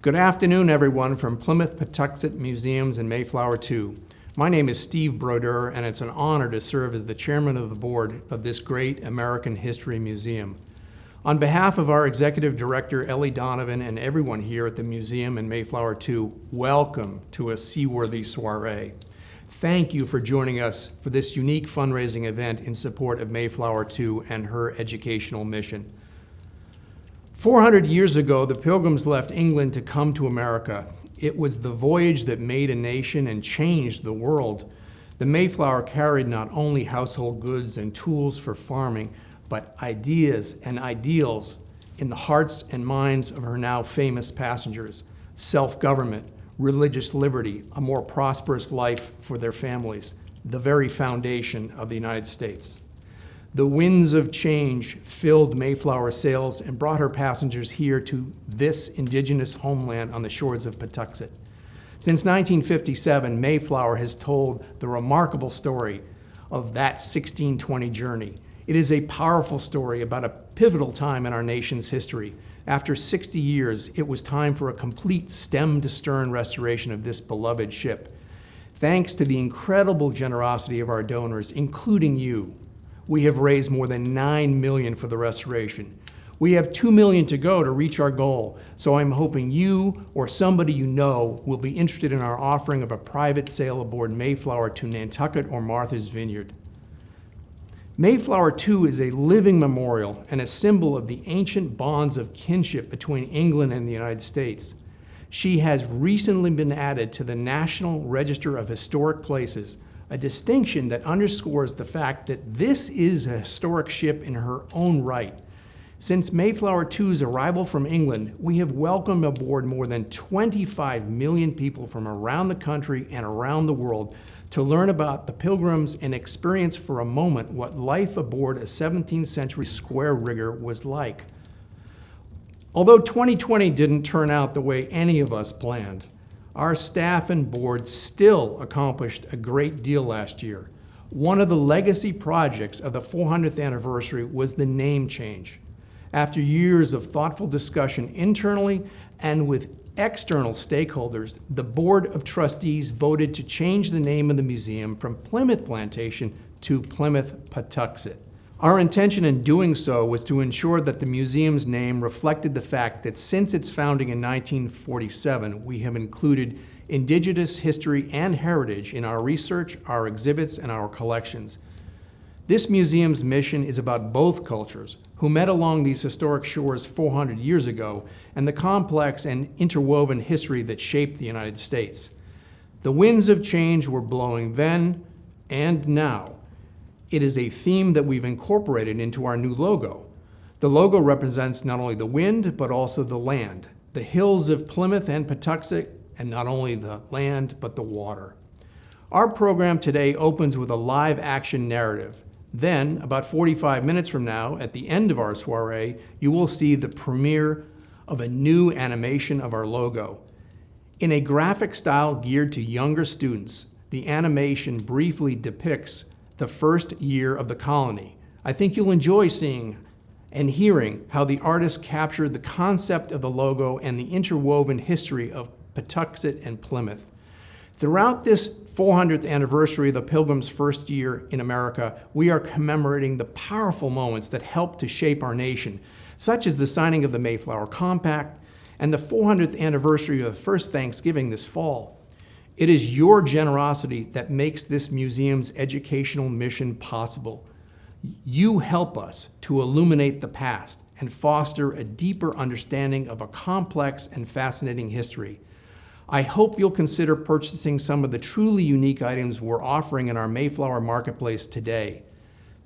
Good afternoon, everyone, from Plimoth Patuxet Museums and Mayflower II. My name is Steve Brodeur, and it's an honor to serve as the chairman of the board of this great American history museum. On behalf of our executive director, Ellie Donovan, and everyone here at the museum and Mayflower II, welcome to a Seaworthy Soiree. Thank you for joining us for this unique fundraising event in support of Mayflower II and her educational mission. 400 years ago, the Pilgrims left England to come to America. It was the voyage that made a nation and changed the world. The Mayflower carried not only household goods and tools for farming, but ideas and ideals in the hearts and minds of her now famous passengers: self-government, religious liberty, a more prosperous life for their families, the very foundation of the United States. The winds of change filled Mayflower sails and brought her passengers here to this indigenous homeland on the shores of Patuxet. Since 1957, Mayflower has told the remarkable story of that 1620 journey. It is a powerful story about a pivotal time in our nation's history. After 60 years, it was time for a complete stem-to-stern restoration of this beloved ship. Thanks to the incredible generosity of our donors, including you, we have raised more than $9 million for the restoration. We have $2 million to go to reach our goal, so I'm hoping you or somebody you know will be interested in our offering of a private sail aboard Mayflower to Nantucket or Martha's Vineyard. Mayflower II is a living memorial and a symbol of the ancient bonds of kinship between England and the United States. She has recently been added to the National Register of Historic Places, a distinction that underscores the fact that this is a historic ship in her own right. Since Mayflower II's arrival from England, we have welcomed aboard more than 25 million people from around the country and around the world to learn about the Pilgrims and experience for a moment what life aboard a 17th century square rigger was like. Although 2020 didn't turn out the way any of us planned, our staff and board still accomplished a great deal last year. One of the legacy projects of the 400th anniversary was the name change. After years of thoughtful discussion internally and with external stakeholders, the Board of Trustees voted to change the name of the museum from Plimoth Plantation to Plimoth Patuxet. Our intention in doing so was to ensure that the museum's name reflected the fact that since its founding in 1947, we have included indigenous history and heritage in our research, our exhibits, and our collections. This museum's mission is about both cultures, who met along these historic shores 400 years ago, and the complex and interwoven history that shaped the United States. The winds of change were blowing then and now. It is a theme that we've incorporated into our new logo. The logo represents not only the wind, but also the land, the hills of Plimoth and Patuxet, and not only the land, but the water. Our program today opens with a live action narrative. Then, about 45 minutes from now, at the end of our soiree, you will see the premiere of a new animation of our logo. In a graphic style geared to younger students, the animation briefly depicts the first year of the colony. I think you'll enjoy seeing and hearing how the artist captured the concept of the logo and the interwoven history of Patuxet and Plymouth. Throughout this 400th anniversary of the Pilgrims' first year in America, we are commemorating the powerful moments that helped to shape our nation, such as the signing of the Mayflower Compact and the 400th anniversary of the first Thanksgiving this fall. It is your generosity that makes this museum's educational mission possible. You help us to illuminate the past and foster a deeper understanding of a complex and fascinating history. I hope you'll consider purchasing some of the truly unique items we're offering in our Mayflower Marketplace today.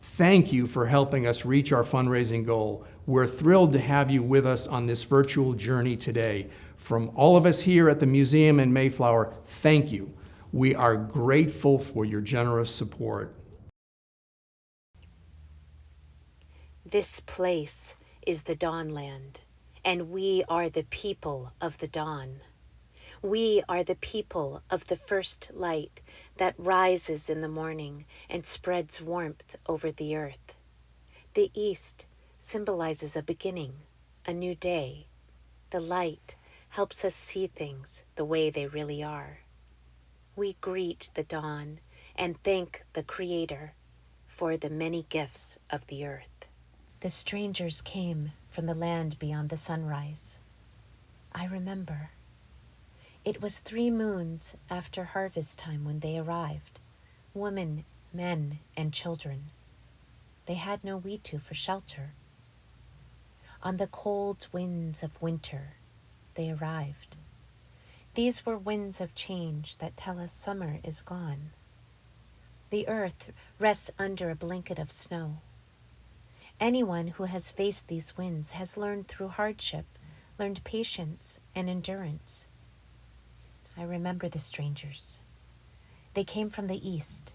Thank you for helping us reach our fundraising goal. We're thrilled to have you with us on this virtual journey today. From all of us here at the museum in Mayflower, thank you. We are grateful for your generous support. This place is the Dawnland, and we are the people of the dawn. We are the people of the first light that rises in the morning and spreads warmth over the earth. The east symbolizes a beginning, a new day. The light helps us see things the way they really are. We greet the dawn and thank the Creator for the many gifts of the earth. The strangers came from the land beyond the sunrise. I remember. It was 3 moons after harvest time when they arrived, women, men, and children. They had no witu for shelter. On the cold winds of winter, they arrived. These were winds of change that tell us summer is gone. The earth rests under a blanket of snow. Anyone who has faced these winds has learned through hardship, learned patience and endurance. I remember the strangers. They came from the east.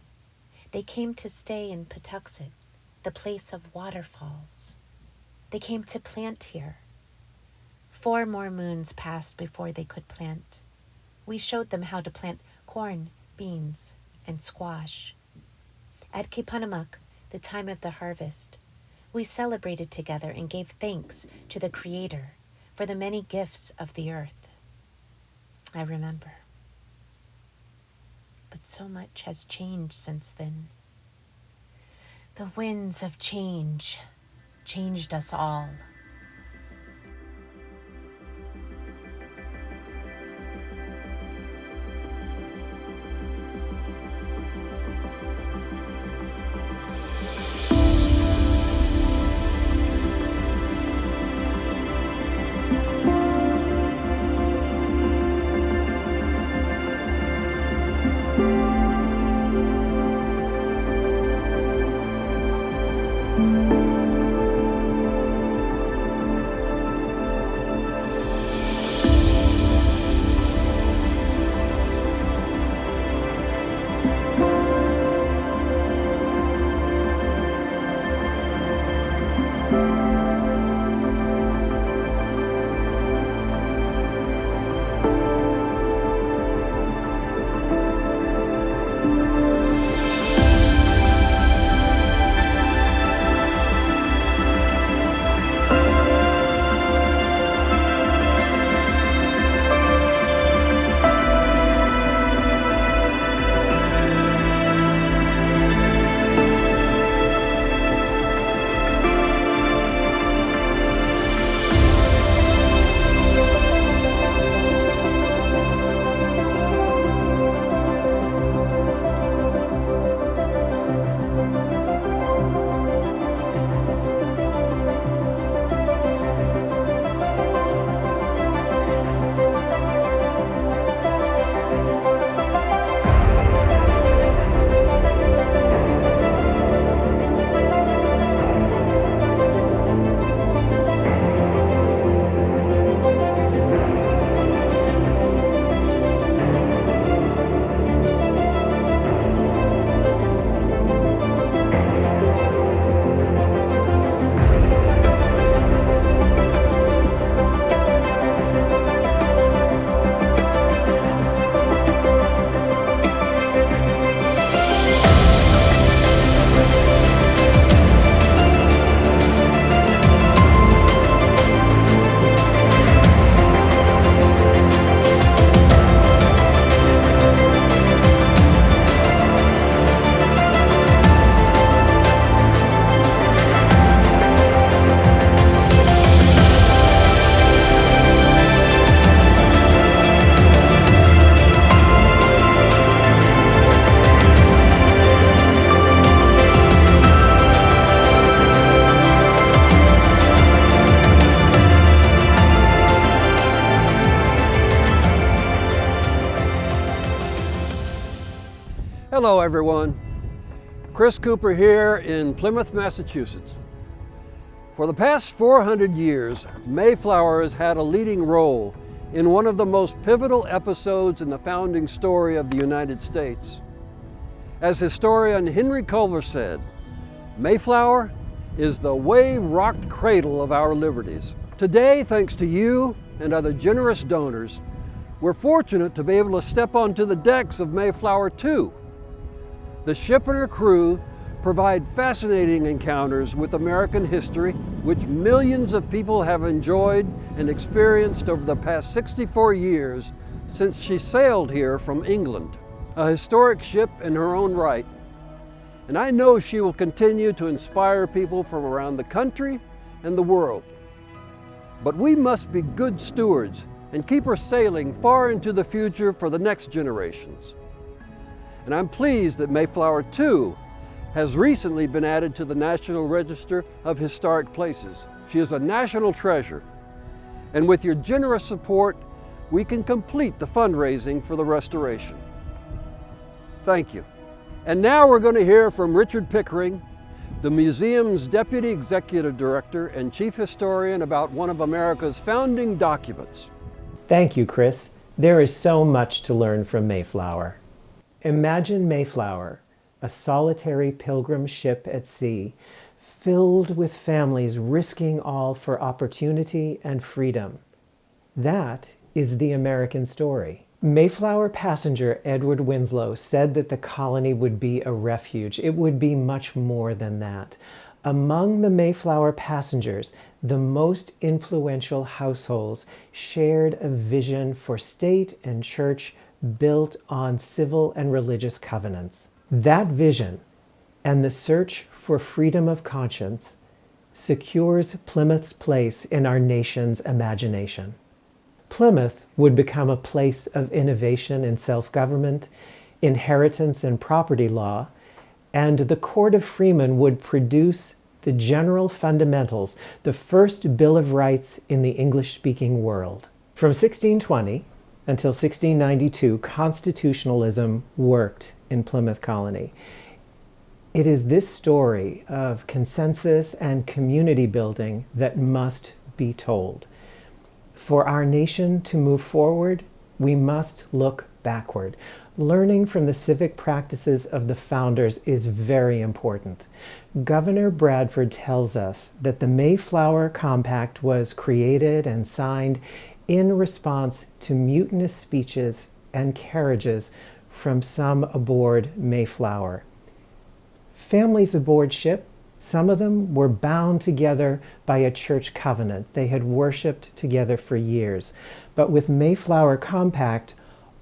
They came to stay in Patuxet, the place of waterfalls. They came to plant here. 4 more moons passed before they could plant. We showed them how to plant corn, beans, and squash. At Kipanumak, the time of the harvest, we celebrated together and gave thanks to the Creator for the many gifts of the earth. I remember. But so much has changed since then. The winds of change changed us all. Hello everyone, Chris Cooper here in Plymouth, Massachusetts. For the past 400 years, Mayflower has had a leading role in one of the most pivotal episodes in the founding story of the United States. As historian Henry Culver said, Mayflower is the wave-rocked cradle of our liberties. Today, thanks to you and other generous donors, we're fortunate to be able to step onto the decks of Mayflower II. The ship and her crew provide fascinating encounters with American history, which millions of people have enjoyed and experienced over the past 64 years since she sailed here from England. A historic ship in her own right. And I know she will continue to inspire people from around the country and the world. But we must be good stewards and keep her sailing far into the future for the next generations. And I'm pleased that Mayflower II has recently been added to the National Register of Historic Places. She is a national treasure. And with your generous support, we can complete the fundraising for the restoration. Thank you. And now we're going to hear from Richard Pickering, the museum's Deputy Executive Director and Chief Historian, about one of America's founding documents. Thank you, Chris. There is so much to learn from Mayflower. Imagine Mayflower, a solitary pilgrim ship at sea, filled with families risking all for opportunity and freedom. That is the American story. Mayflower passenger Edward Winslow said that the colony would be a refuge. It would be much more than that. Among the Mayflower passengers, the most influential households shared a vision for state and church built on civil and religious covenants. That vision and the search for freedom of conscience secures Plymouth's place in our nation's imagination. Plymouth would become a place of innovation in self-government, inheritance and property law, and the Court of Freemen would produce the general fundamentals, the first Bill of Rights in the English-speaking world. From 1620 until 1692, constitutionalism worked in Plymouth Colony. It is this story of consensus and community building that must be told. For our nation to move forward, we must look backward. Learning from the civic practices of the founders is very important. Governor Bradford tells us that the Mayflower Compact was created and signed in response to mutinous speeches and carriages from some aboard Mayflower. Families aboard ship, some of them were bound together by a church covenant. They had worshiped together for years. But with Mayflower Compact,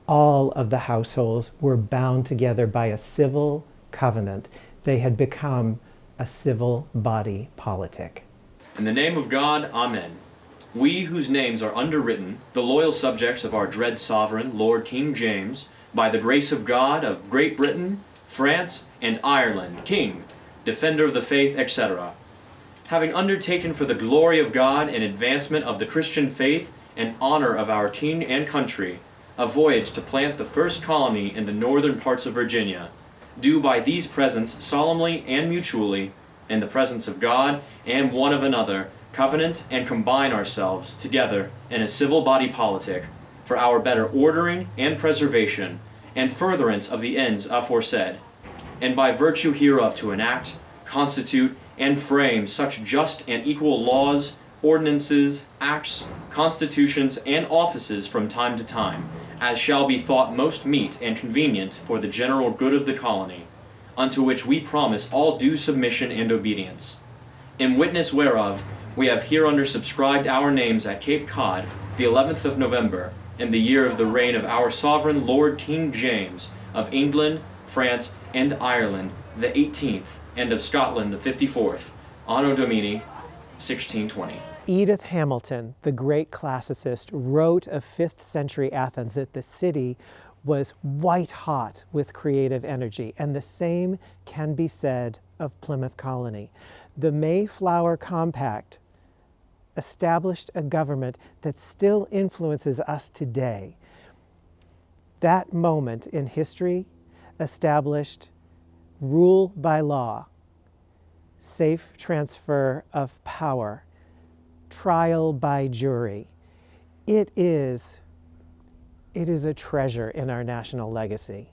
all of the households were bound together by a civil covenant. They had become a civil body politic. In the name of God, Amen. We whose names are underwritten, the loyal subjects of our dread sovereign, Lord King James, by the grace of God of Great Britain, France, and Ireland, King, Defender of the Faith, etc. Having undertaken for the glory of God and advancement of the Christian faith and honor of our King and country, a voyage to plant the first colony in the northern parts of Virginia, do by these presents solemnly and mutually, in the presence of God and one of another, covenant and combine ourselves together in a civil body politic, for our better ordering and preservation, and furtherance of the ends aforesaid, and by virtue hereof to enact, constitute, and frame such just and equal laws, ordinances, acts, constitutions, and offices from time to time, as shall be thought most meet and convenient for the general good of the colony, unto which we promise all due submission and obedience. In witness whereof, we have hereunder subscribed our names at Cape Cod, the 11th of November, in the year of the reign of our sovereign Lord King James, of England, France, and Ireland, the 18th, and of Scotland, the 54th, Anno Domini, 1620. Edith Hamilton, the great classicist, wrote of 5th century Athens that the city was white hot with creative energy, and the same can be said of Plymouth Colony. The Mayflower Compact established a government that still influences us today. That moment in history established rule by law, safe transfer of power, trial by jury. It is a treasure in our national legacy.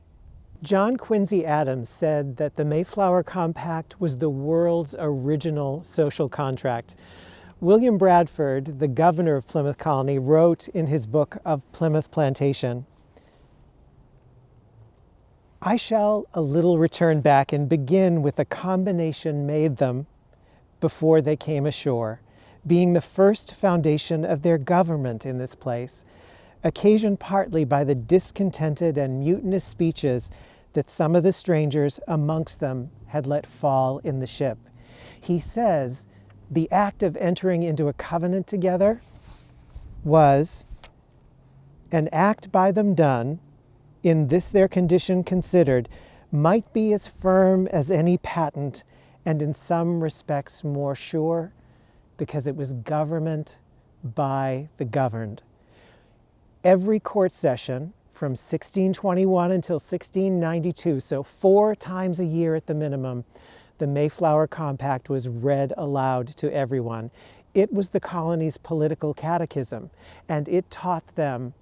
John Quincy Adams said that the Mayflower Compact was the world's original social contract. William Bradford, the governor of Plymouth Colony, wrote in his book of Plymouth Plantation, I shall a little return back and begin with the combination made them before they came ashore, being the first foundation of their government in this place, occasioned partly by the discontented and mutinous speeches that some of the strangers amongst them had let fall in the ship. He says the act of entering into a covenant together was an act by them done, in this their condition considered, might be as firm as any patent, and in some respects more sure, because it was government by the governed. Every court session from 1621 until 1692, so 4 times a year at the minimum, the Mayflower Compact was read aloud to everyone. It was the colony's political catechism, and it taught them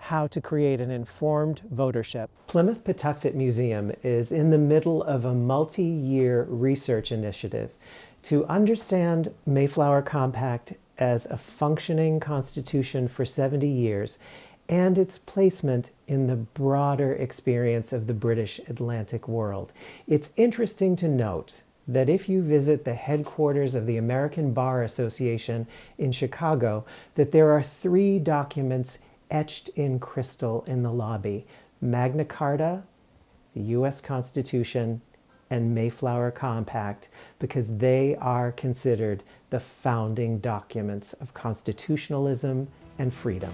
how to create an informed votership. Plimoth Patuxet Museum is in the middle of a multi-year research initiative to understand Mayflower Compact as a functioning constitution for 70 years and its placement in the broader experience of the British Atlantic world. It's interesting to note that if you visit the headquarters of the American Bar Association in Chicago, that there are 3 documents etched in crystal in the lobby: Magna Carta, the U.S. Constitution, and Mayflower Compact, because they are considered the founding documents of constitutionalism and freedom.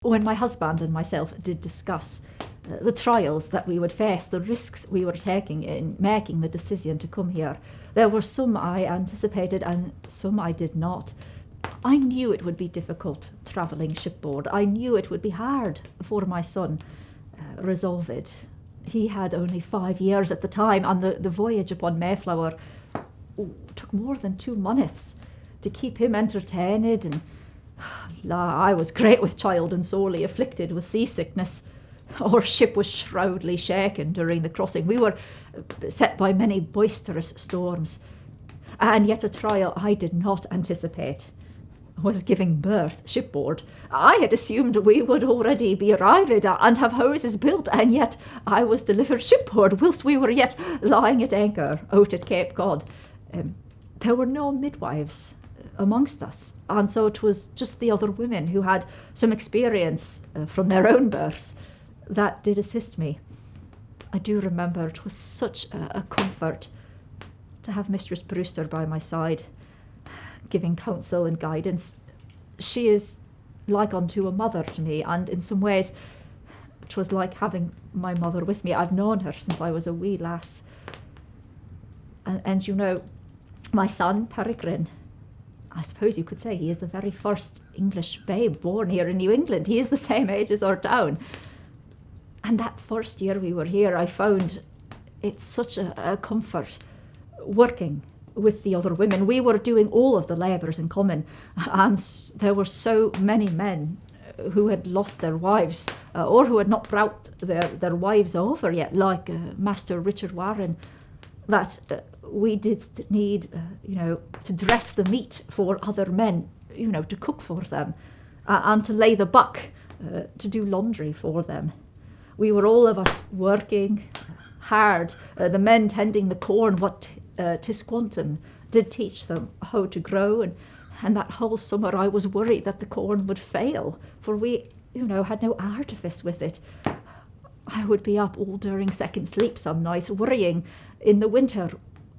When my husband and myself did discuss the trials that we would face, the risks we were taking in making the decision to come here, there were some I anticipated and some I did not. I knew it would be difficult travelling shipboard. I knew it would be hard for my son, Resolved. He had only 5 years at the time, and the voyage upon Mayflower took more than 2 months to keep him entertained, and I was great with child and sorely afflicted with seasickness. Our ship was shroudly shaken during the crossing. We were set by many boisterous storms, and yet a trial I did not anticipate was giving birth shipboard. I had assumed we would already be arrived and have houses built, and yet I was delivered shipboard whilst we were yet lying at anchor out at Cape Cod. There were no midwives amongst us, and so it was just the other women who had some experience from their own births that did assist me. I do remember it was such a comfort to have Mistress Brewster by my side, giving counsel and guidance. She is like unto a mother to me, and in some ways it was like having my mother with me. I've known her since I was a wee lass. And you know, my son, Peregrine, I suppose you could say he is the very first English babe born here in New England. He is the same age as our town. And that first year we were here, I found it such a comfort working with the other women. We were doing all of the labours in common, and there were so many men who had lost their wives or who had not brought their wives over yet, like Master Richard Warren, that we did need, to dress the meat for other men, to cook for them, and to lay the buck, to do laundry for them. We were all of us working hard, the men tending the corn, what Tisquantum did teach them how to grow, and that whole summer I was worried that the corn would fail, for we, had no artifice with it. I would be up all during second sleep some nights, worrying in the winter,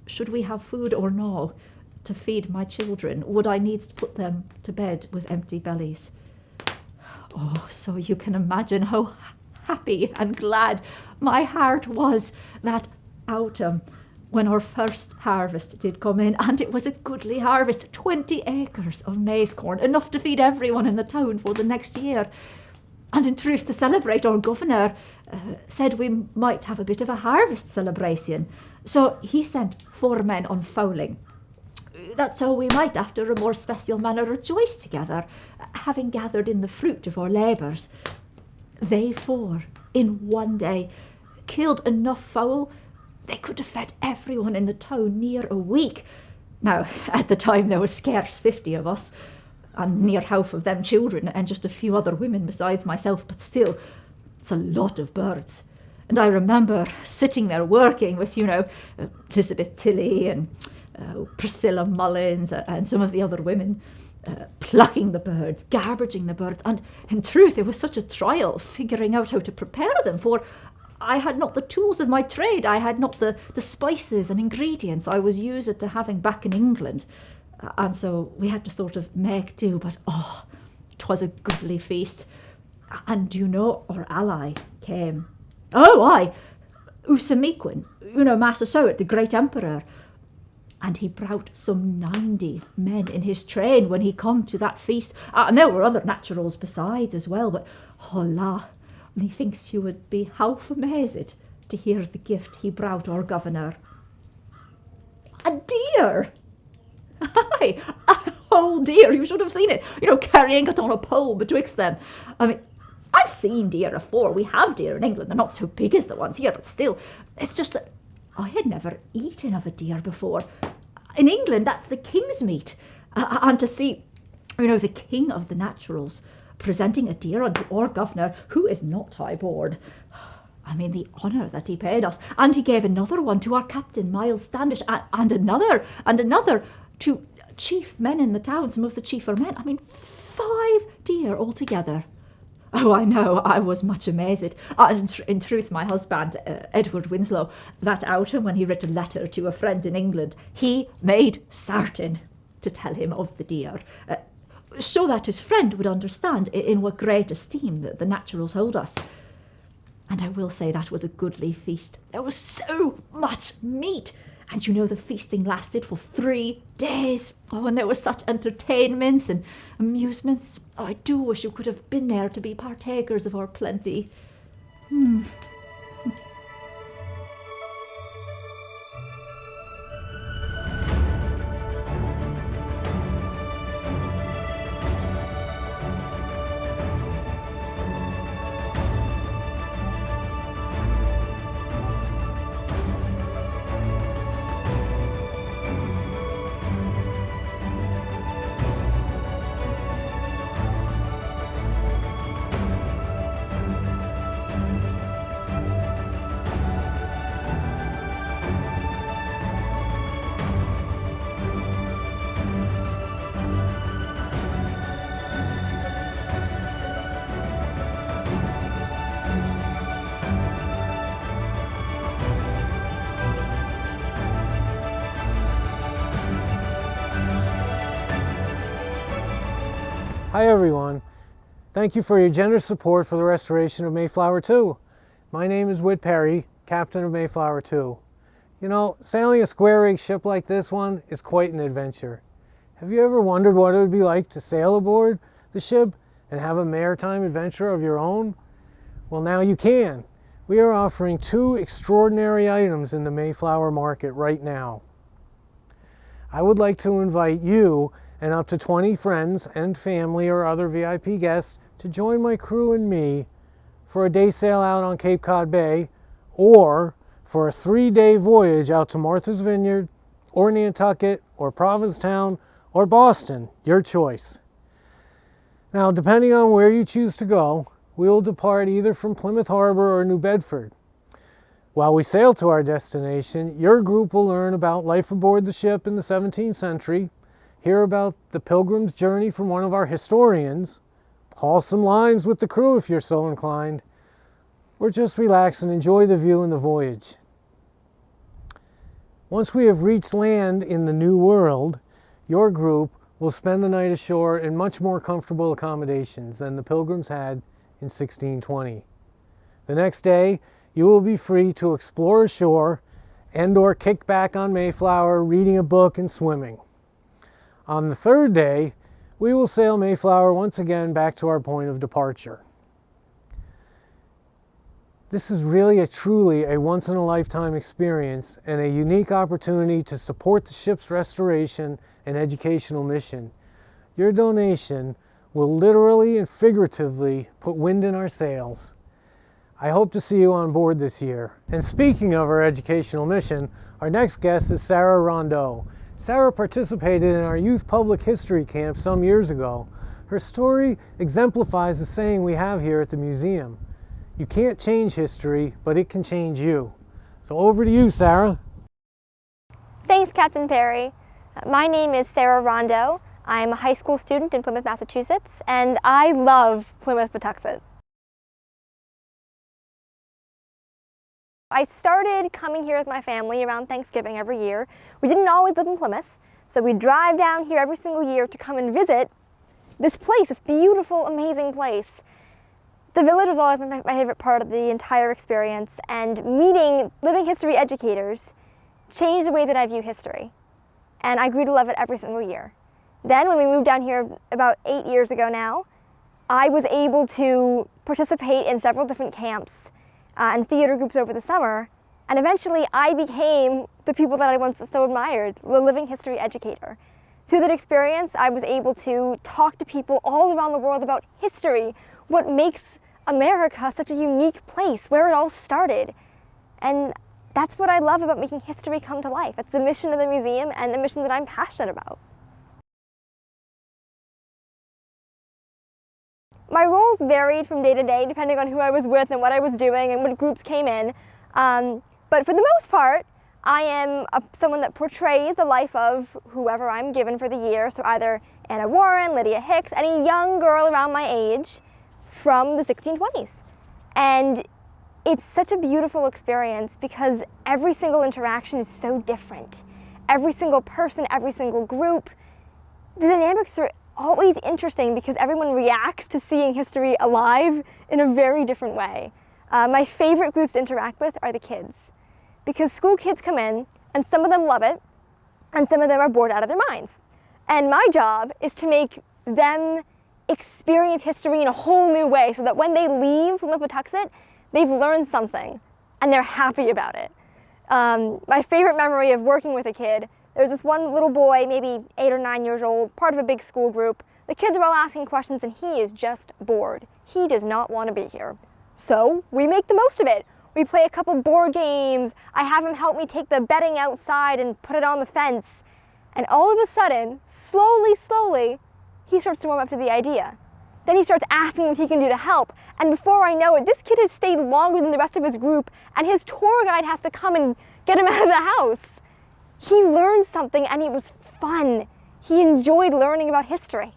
should we have food or no to feed my children? Would I need to put them to bed with empty bellies? Oh, so you can imagine how happy and glad my heart was that autumn when our first harvest did come in, and it was a goodly harvest, 20 acres of maize corn, enough to feed everyone in the town for the next year. And in truth, to celebrate, our governor said we might have a bit of a harvest celebration. So he sent 4 men on fowling. That's so we might, after a more special manner, rejoice together, having gathered in the fruit of our labours. They 4, in one day, killed enough fowl they could have fed everyone in the town near a week. Now, at the time there were scarce 50 of us, and near half of them children, and just a few other women besides myself, but still, it's a lot of birds. And I remember sitting there working with, Elizabeth Tilley and Priscilla Mullins and some of the other women, plucking the birds, garbaging the birds, and in truth it was such a trial figuring out how to prepare them, for I had not the tools of my trade. I had not the spices and ingredients I was used to having back in England. And so we had to sort of make do, but 'twas a goodly feast. And our ally came. Oh, aye, Usamiquin, Massasoit, the great emperor. And he brought some 90 men in his train when he come to that feast. And there were other naturals besides as well, but hola, methinks you would be half amazed to hear the gift he brought our governor. A deer! Aye, a whole deer, you should have seen it, carrying it on a pole betwixt them. I mean, I've seen deer afore. We have deer in England. They're not so big as the ones here, but still, it's just that I had never eaten of a deer before. In England, that's the king's meat. And to see, the king of the naturals presenting a deer unto our governor, who is not high-born. I mean, the honour that he paid us. And he gave another one to our captain, Miles Standish, and another to chief men in the town, some of the chiefer men. I mean, 5 deer altogether. Oh, I know, I was much amazed. In truth, my husband, Edward Winslow, that autumn when he wrote a letter to a friend in England, he made certain to tell him of the deer, so that his friend would understand in what great esteem the naturals hold us. And I will say that was a goodly feast. There was so much meat. And the feasting lasted for 3 days. Oh, and there were such entertainments and amusements. Oh, I do wish you could have been there to be partakers of our plenty. Hi everyone. Thank you for your generous support for the restoration of Mayflower II. My name is Whit Perry, captain of Mayflower II. Sailing a square rig ship like this one is quite an adventure. Have you ever wondered what it would be like to sail aboard the ship and have a maritime adventure of your own? Well, now you can. We are offering 2 extraordinary items in the Mayflower market right now. I would like to invite you and up to 20 friends and family or other VIP guests to join my crew and me for a day sail out on Cape Cod Bay, or for a 3-day voyage out to Martha's Vineyard, or Nantucket, or Provincetown, or Boston, your choice. Now, depending on where you choose to go, we will depart either from Plymouth Harbor or New Bedford. While we sail to our destination, your group will learn about life aboard the ship in the 17th century, hear about the Pilgrim's journey from one of our historians, haul some lines with the crew if you're so inclined, or just relax and enjoy the view and the voyage. Once we have reached land in the New World, your group will spend the night ashore in much more comfortable accommodations than the Pilgrims had in 1620. The next day, you will be free to explore ashore and/or kick back on Mayflower, reading a book and swimming. On the third day, we will sail Mayflower once again back to our point of departure. This is really truly a once-in-a-lifetime experience and a unique opportunity to support the ship's restoration and educational mission. Your donation will literally and figuratively put wind in our sails. I hope to see you on board this year. And speaking of our educational mission, our next guest is Sarah Rondeau. Sarah participated in our youth public history camp some years ago. Her story exemplifies the saying we have here at the museum. You can't change history, but it can change you. So over to you, Sarah. Thanks, Captain Perry. My name is Sarah Rondeau. I'm a high school student in Plymouth, Massachusetts, and I love Plimoth Patuxet. I started coming here with my family around Thanksgiving every year. We didn't always live in Plymouth, so we'd drive down here every single year to come and visit this place, this beautiful, amazing place. The village was always my favorite part of the entire experience, and meeting living history educators changed the way that I view history. And I grew to love it every single year. Then when we moved down here about 8 years ago now, I was able to participate in several different camps and theater groups over the summer, and eventually I became the people that I once so admired, the living history educator. Through that experience, I was able to talk to people all around the world about history, what makes America such a unique place, where it all started. And that's what I love about making history come to life. It's the mission of the museum and the mission that I'm passionate about. My roles varied from day to day depending on who I was with and what I was doing and what groups came in. But for the most part, I am someone that portrays the life of whoever I'm given for the year. So either Anna Warren, Lydia Hicks, any young girl around my age from the 1620s. And it's such a beautiful experience because every single interaction is so different. Every single person, every single group. The dynamics are always interesting because everyone reacts to seeing history alive in a very different way. My favorite groups to interact with are the kids, because school kids come in and some of them love it and some of them are bored out of their minds. And my job is to make them experience history in a whole new way so that when they leave Plimoth Patuxet, they've learned something and they're happy about it. My favorite memory of working with a kid, there was this one little boy, maybe 8 or 9 years old, part of a big school group. The kids are all asking questions and he is just bored. He does not want to be here. So we make the most of it. We play a couple board games. I have him help me take the bedding outside and put it on the fence. And all of a sudden, slowly, he starts to warm up to the idea. Then he starts asking what he can do to help. And before I know it, this kid has stayed longer than the rest of his group and his tour guide has to come and get him out of the house. He learned something and it was fun. He enjoyed learning about history.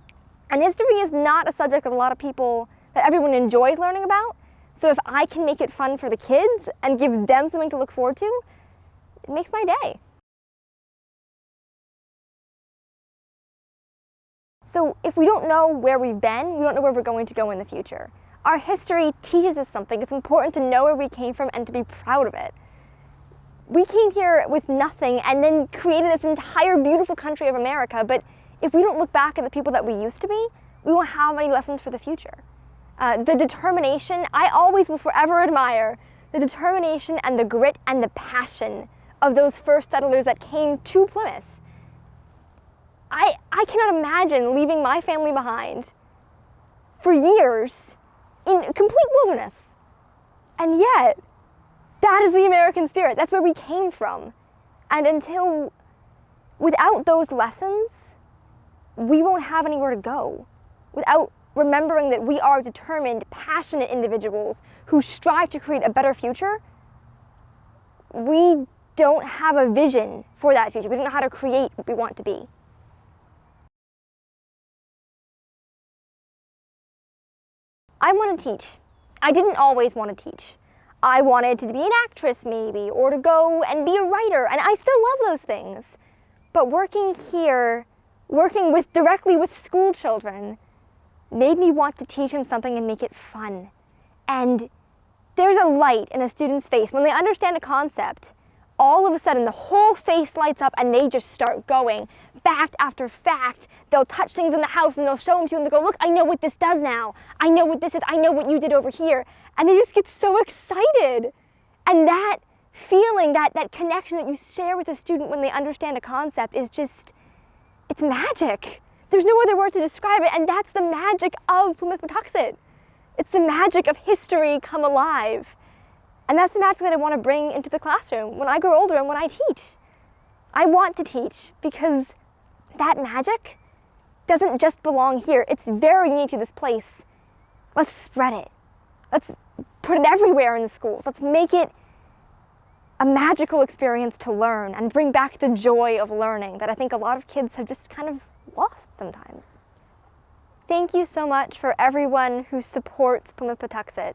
And history is not a subject that that everyone enjoys learning about. So if I can make it fun for the kids and give them something to look forward to, it makes my day. So if we don't know where we've been, we don't know where we're going to go in the future. Our history teaches us something. It's important to know where we came from and to be proud of it. We came here with nothing and then created this entire beautiful country of America, but if we don't look back at the people that we used to be, we won't have any lessons for the future. The determination, I always will forever admire the determination and the grit and the passion of those first settlers that came to Plymouth. I cannot imagine leaving my family behind for years in complete wilderness. And yet, that is the American spirit. That's where we came from. And without those lessons, we won't have anywhere to go. Without remembering that we are determined, passionate individuals who strive to create a better future, we don't have a vision for that future. We don't know how to create what we want to be. I want to teach. I didn't always want to teach. I wanted to be an actress maybe, or to go and be a writer, and I still love those things. But working here, directly with school children, made me want to teach them something and make it fun. And there's a light in a student's face when they understand a concept. all of a sudden the whole face lights up and they just start going. Fact after fact, they'll touch things in the house and they'll show them to you and they'll go, look, I know what this does now. I know what this is. I know what you did over here. And they just get so excited. And that feeling, that connection that you share with a student when they understand a concept is just, it's magic. There's no other word to describe it, and that's the magic of Plimoth Patuxet. It's the magic of history come alive. And that's the magic that I want to bring into the classroom when I grow older and when I teach. I want to teach because that magic doesn't just belong here. It's very unique to this place. Let's spread it. Let's put it everywhere in the schools. Let's make it a magical experience to learn and bring back the joy of learning that I think a lot of kids have just kind of lost sometimes. Thank you so much for everyone who supports Plimoth Patuxet.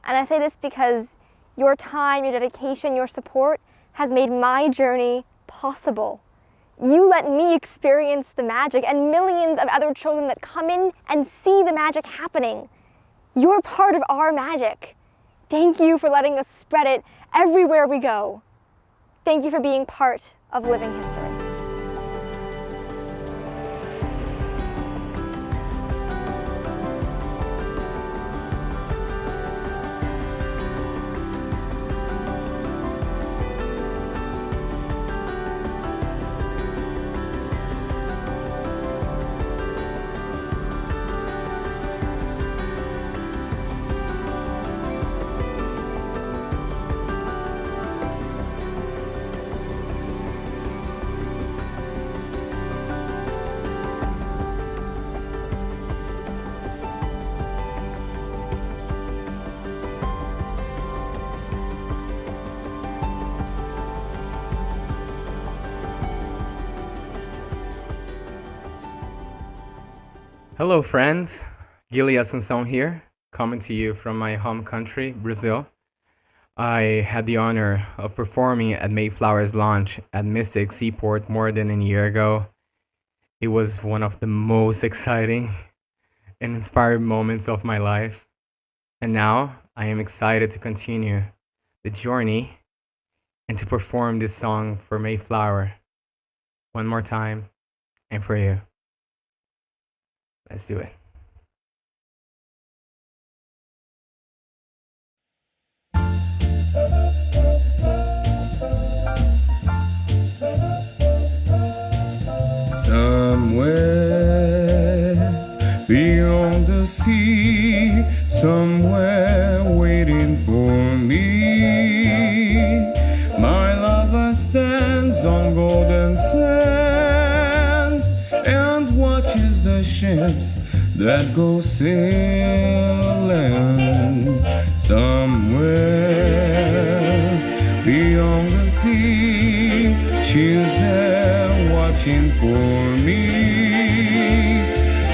And I say this because your time, your dedication, your support has made my journey possible. You let me experience the magic and millions of other children that come in and see the magic happening. You're part of our magic. Thank you for letting us spread it everywhere we go. Thank you for being part of living history. Hello friends, Guilherme Assunção here, coming to you from my home country, Brazil. I had the honor of performing at Mayflower's launch at Mystic Seaport more than a year ago. It was one of the most exciting and inspiring moments of my life. And now I am excited to continue the journey and to perform this song for Mayflower one more time and for you. Let's do it. Somewhere beyond the sea, somewhere waiting for me, my lover stands on golden sands and watches the ships that go sailing. Somewhere beyond the sea, she's there watching for me.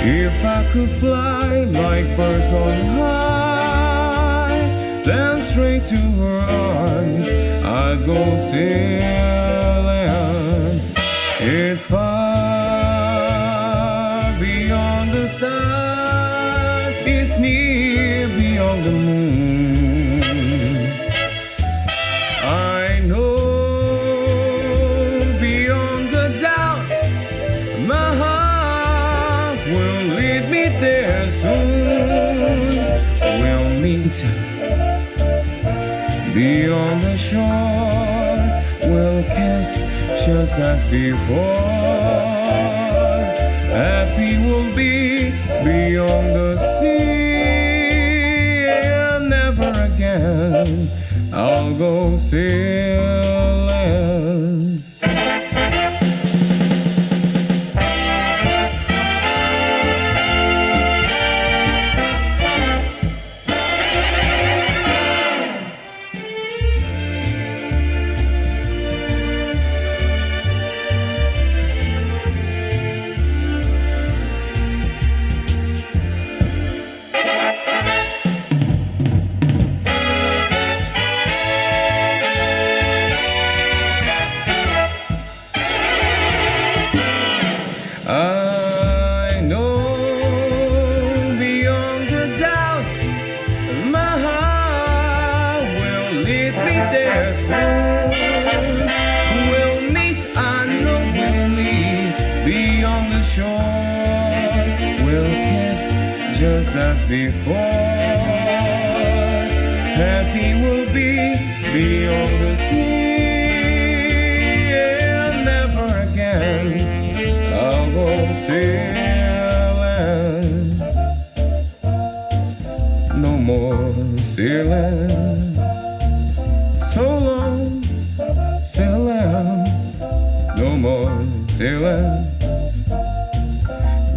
If I could fly like birds on high, then straight to her arms I'd go sailing. It's far beyond the stars, it's near beyond the moon. I know beyond the doubt, my heart will lead me there soon. We'll meet beyond the shore, we'll kiss just as before. Happy we'll be beyond the sea, and never again I'll go sailing. I know beyond the doubt, my heart will lead me there soon. just as before. Happy we'll be beyond the sea, and never again I'll go sailing. No more sailing. So long sailing. No more sailing.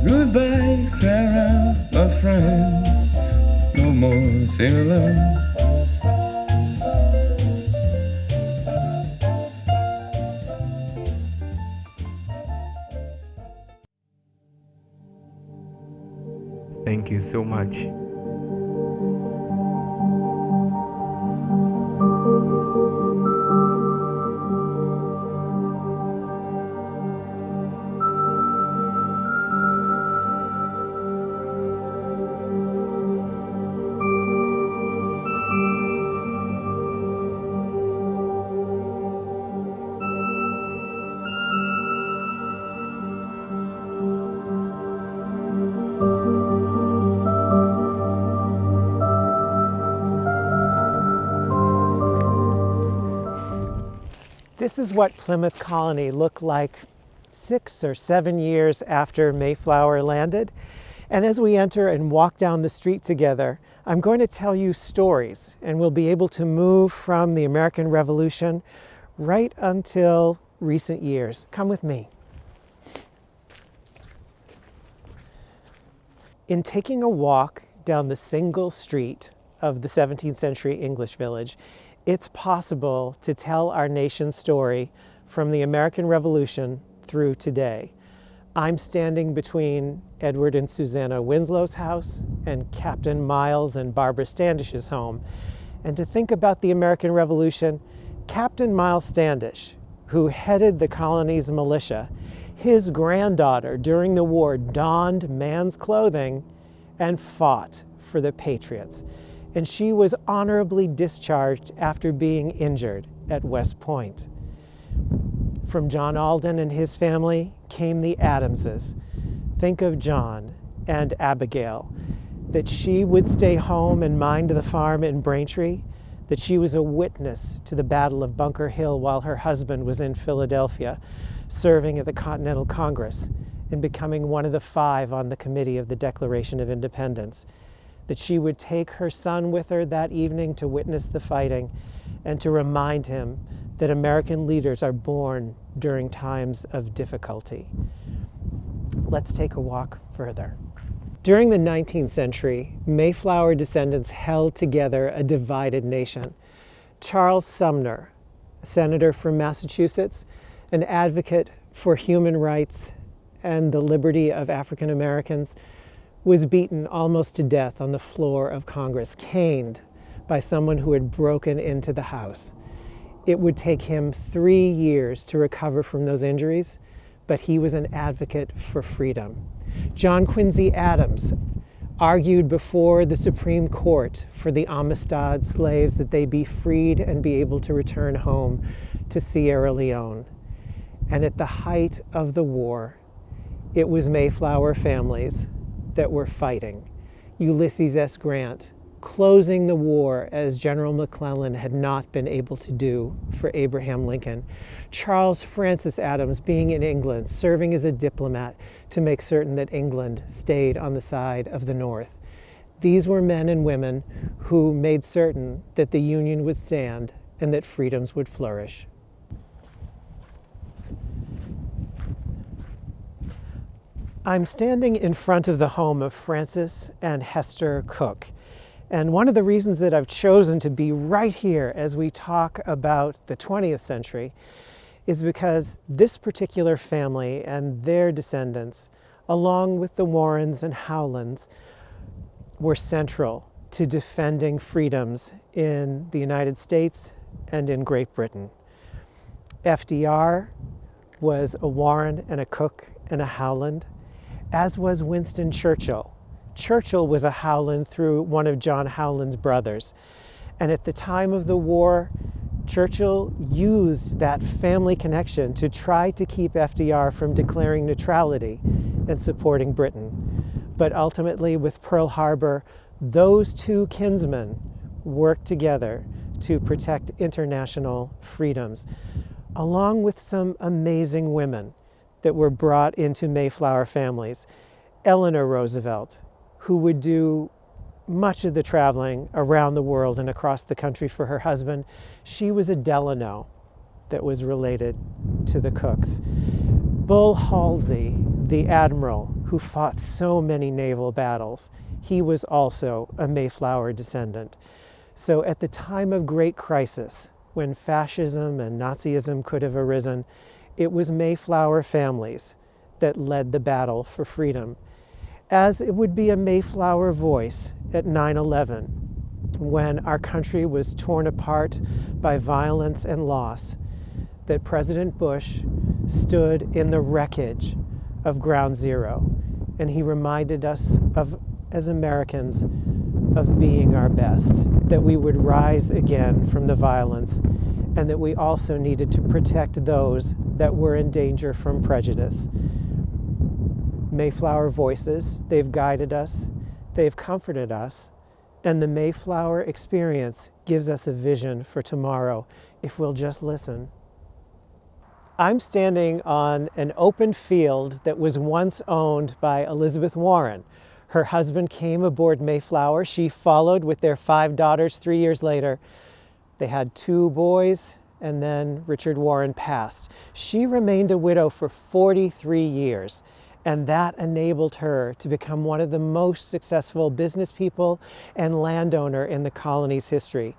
Goodbye, farewell, my friend. No more sailing. Thank you so much. This is what Plymouth Colony looked like 6 or 7 years after Mayflower landed. And as we enter and walk down the street together, I'm going to tell you stories, and we'll be able to move from the American Revolution right until recent years. Come with me. In taking a walk down the single street of the 17th century English village, it's possible to tell our nation's story from the American Revolution through today. I'm standing between Edward and Susanna Winslow's house and Captain Miles and Barbara Standish's home. And to think about the American Revolution, Captain Miles Standish, who headed the colony's militia, his granddaughter during the war donned man's clothing and fought for the Patriots. And she was honorably discharged after being injured at West Point. From John Alden and his family came the Adamses. Think of John and Abigail, that she would stay home and mind the farm in Braintree, that she was a witness to the Battle of Bunker Hill while her husband was in Philadelphia, serving at the Continental Congress and becoming one of the 5 on the committee of the Declaration of Independence, that she would take her son with her that evening to witness the fighting and to remind him that American leaders are born during times of difficulty. Let's take a walk further. During the 19th century, Mayflower descendants held together a divided nation. Charles Sumner, a senator from Massachusetts, an advocate for human rights and the liberty of African Americans, was beaten almost to death on the floor of Congress, caned by someone who had broken into the House. It would take him 3 years to recover from those injuries, but he was an advocate for freedom. John Quincy Adams argued before the Supreme Court for the Amistad slaves that they be freed and be able to return home to Sierra Leone. And at the height of the war, it was Mayflower families that were fighting. Ulysses S. Grant closing the war as General McClellan had not been able to do for Abraham Lincoln. Charles Francis Adams being in England, serving as a diplomat to make certain that England stayed on the side of the North. These were men and women who made certain that the Union would stand and that freedoms would flourish. I'm standing in front of the home of Francis and Hester Cook. And one of the reasons that I've chosen to be right here as we talk about the 20th century is because this particular family and their descendants, along with the Warrens and Howlands, were central to defending freedoms in the United States and in Great Britain. FDR was a Warren and a Cook and a Howland, as was Winston Churchill. Churchill was a Howland through one of John Howland's brothers. And at the time of the war, Churchill used that family connection to try to keep FDR from declaring neutrality and supporting Britain. But ultimately, with Pearl Harbor, those two kinsmen worked together to protect international freedoms, along with some amazing women that were brought into Mayflower families. Eleanor Roosevelt, who would do much of the traveling around the world and across the country for her husband. She was a Delano that was related to the Cooks. Bull Halsey, the admiral who fought so many naval battles, he was also a Mayflower descendant. So at the time of great crisis, when fascism and Nazism could have arisen, it was Mayflower families that led the battle for freedom. As it would be a Mayflower voice at 9/11, when our country was torn apart by violence and loss, that President Bush stood in the wreckage of Ground Zero, and he reminded us of, as Americans, of being our best, that we would rise again from the violence, and that we also needed to protect those that were in danger from prejudice. Mayflower voices, they've guided us, they've comforted us, and the Mayflower experience gives us a vision for tomorrow if we'll just listen. I'm standing on an open field that was once owned by Elizabeth Warren. Her husband came aboard Mayflower. She followed with their 5 daughters 3 years later. They had 2 boys, and then Richard Warren passed. She remained a widow for 43 years, and that enabled her to become one of the most successful business people and landowner in the colony's history.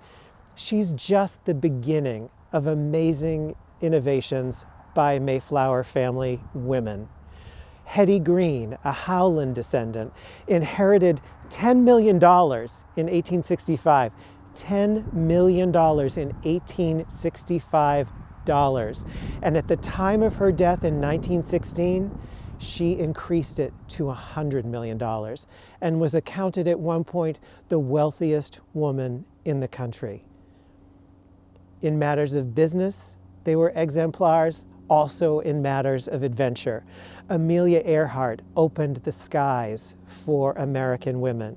She's just the beginning of amazing innovations by Mayflower family women. Hetty Green, a Howland descendant, inherited $10 million in 1865. $10 million in 1865 dollars. And at the time of her death in 1916, she increased it to $100 million and was accounted at one point the wealthiest woman in the country. In matters of business, they were exemplars, also in matters of adventure. Amelia Earhart opened the skies for American women.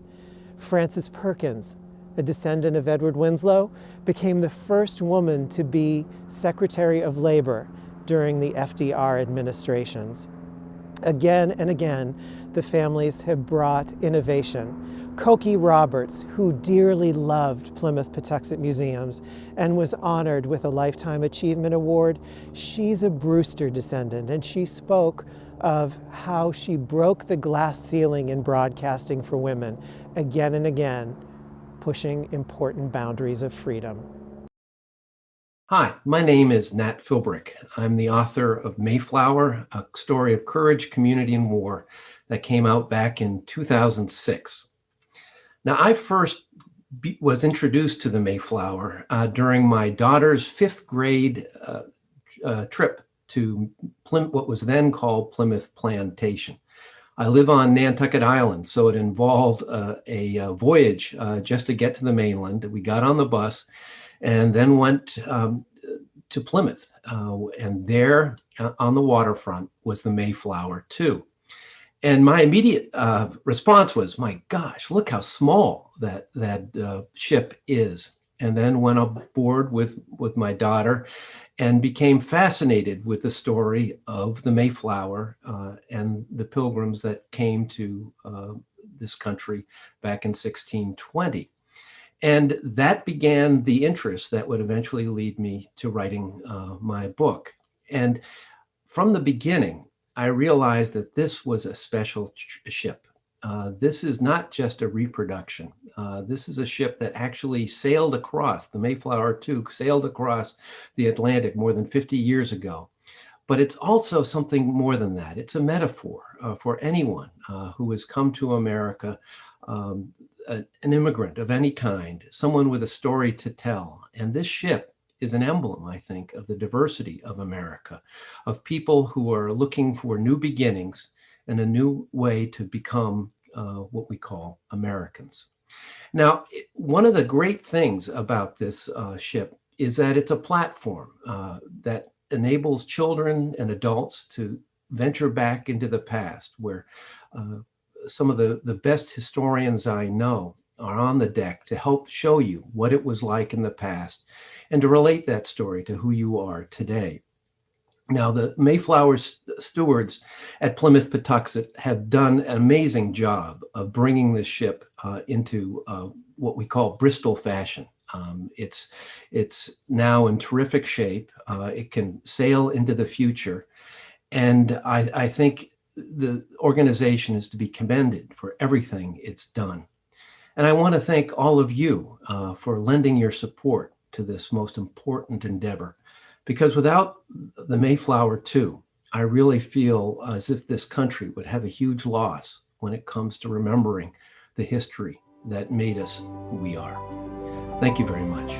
Frances Perkins, a descendant of Edward Winslow, became the first woman to be Secretary of Labor during the FDR administrations. Again and again, the families have brought innovation. Cokie Roberts, who dearly loved Plimoth Patuxet Museums and was honored with a Lifetime Achievement Award, she's a Brewster descendant, and she spoke of how she broke the glass ceiling in broadcasting for women again and again, pushing important boundaries of freedom. Hi, my name is Nat Philbrick. I'm the author of Mayflower, a story of courage, community, and war that came out back in 2006. Now, I first was introduced to the Mayflower during my daughter's 5th grade trip to what was then called Plymouth Plantation. I live on Nantucket Island, so it involved a voyage just to get to the mainland. We got on the bus and then went to Plymouth. And there on the waterfront was the Mayflower II. And my immediate response was, my gosh, look how small that ship is. And then went aboard with my daughter and became fascinated with the story of the Mayflower and the pilgrims that came to this country back in 1620. And that began the interest that would eventually lead me to writing my book. And from the beginning, I realized that this was a special ship. This is not just a reproduction. This is a ship that actually sailed across, the Mayflower II sailed across the Atlantic more than 50 years ago. But it's also something more than that. It's a metaphor for anyone who has come to America, an immigrant of any kind, someone with a story to tell. And this ship is an emblem, I think, of the diversity of America, of people who are looking for new beginnings and a new way to become what we call Americans. Now, one of the great things about this ship is that it's a platform that enables children and adults to venture back into the past, where some of the best historians I know are on the deck to help show you what it was like in the past and to relate that story to who you are today. Now, the Mayflower stewards at Plimoth Patuxet have done an amazing job of bringing the ship into what we call Bristol fashion. It's now in terrific shape. It can sail into the future. And I think the organization is to be commended for everything it's done. And I want to thank all of you for lending your support to this most important endeavor. Because without the Mayflower II, I really feel as if this country would have a huge loss when it comes to remembering the history that made us who we are. Thank you very much.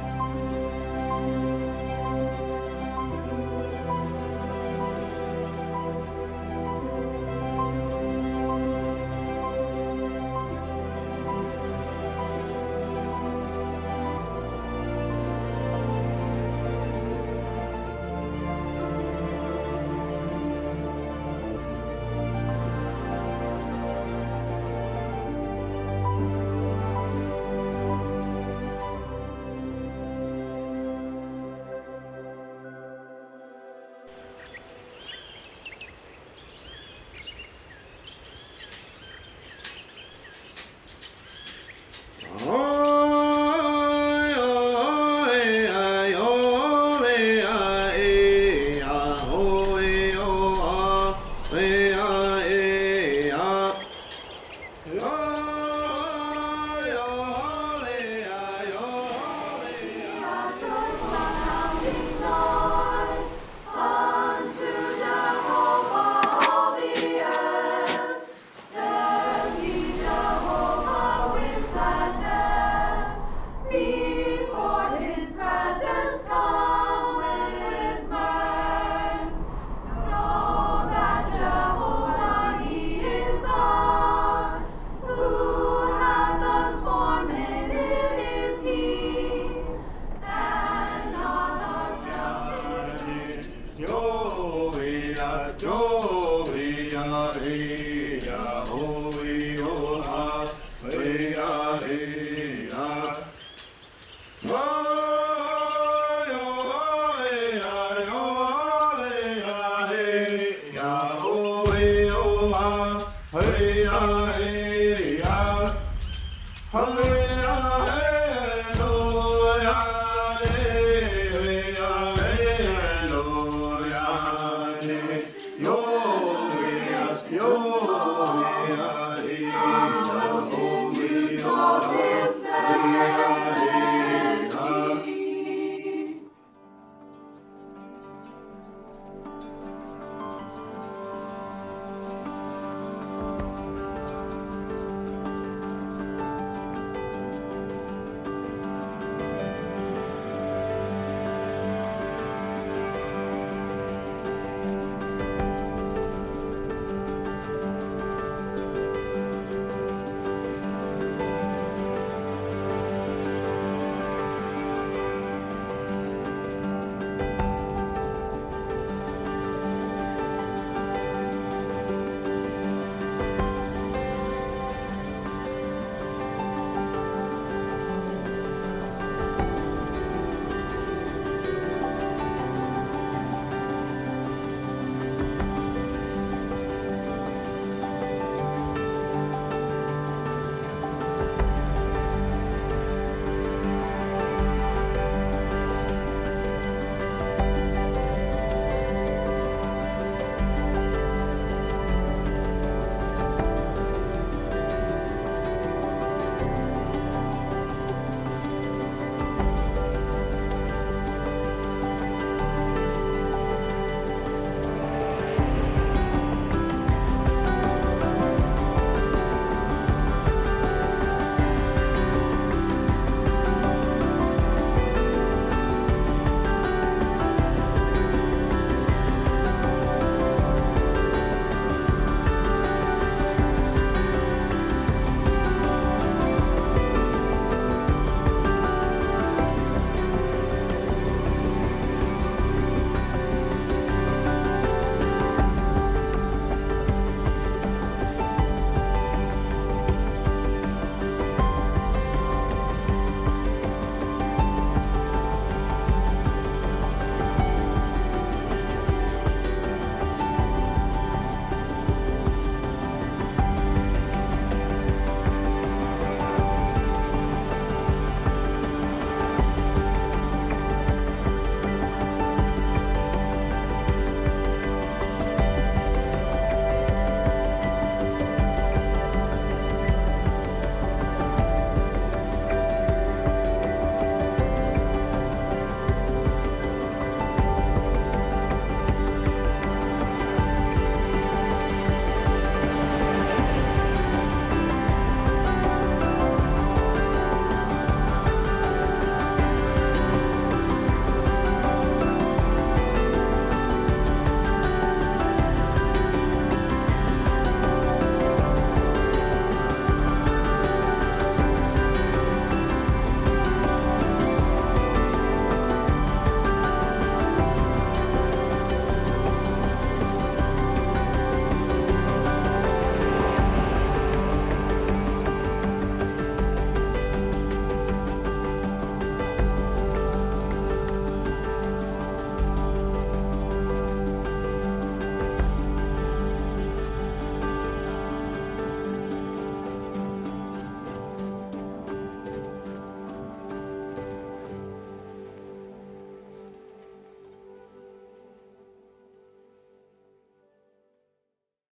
Yo